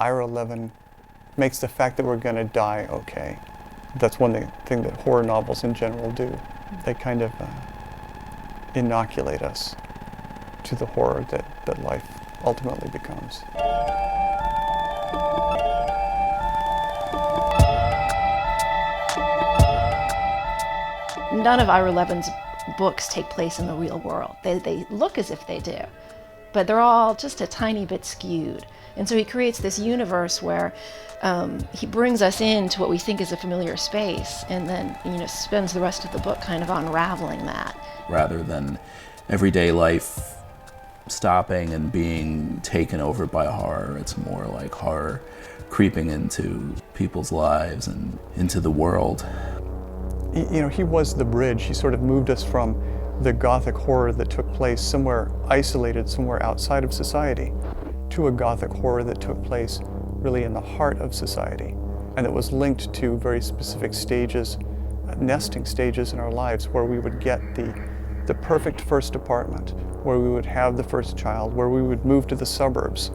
Ira Levin makes the fact that we're going to die okay. That's one thing that horror novels in general do. They kind of inoculate us to the horror that life ultimately becomes. None of Ira Levin's books take place in the real world. They look as if they do, but they're all just a tiny bit skewed. And so he creates this universe where he brings us into what we think is a familiar space, and then spends the rest of the book kind of unraveling that. Rather than everyday life stopping and being taken over by horror, it's more like horror creeping into people's lives and into the world. He was the bridge. He sort of moved us from the Gothic horror that took place somewhere isolated, somewhere outside of society, to a Gothic horror that took place really in the heart of society, and that was linked to very specific stages, nesting stages in our lives, where we would get the perfect first apartment, where we would have the first child, where we would move to the suburbs.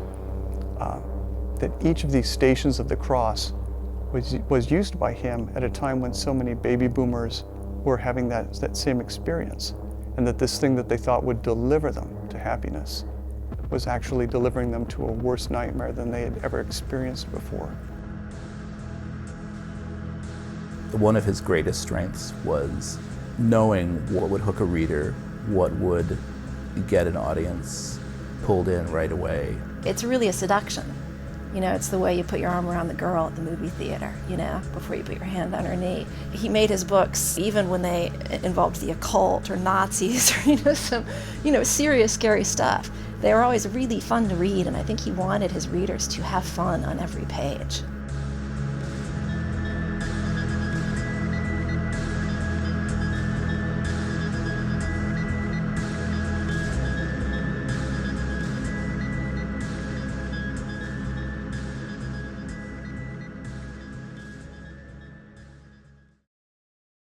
That each of these stations of the cross was used by him at a time when so many baby boomers were having that same experience, and that this thing that they thought would deliver them to happiness was actually delivering them to a worse nightmare than they had ever experienced before. One of his greatest strengths was knowing what would hook a reader, what would get an audience pulled in right away. It's really a seduction. It's the way you put your arm around the girl at the movie theater, before you put your hand on her knee. He made his books, even when they involved the occult or Nazis or, some, serious, scary stuff. They were always really fun to read, and I think he wanted his readers to have fun on every page.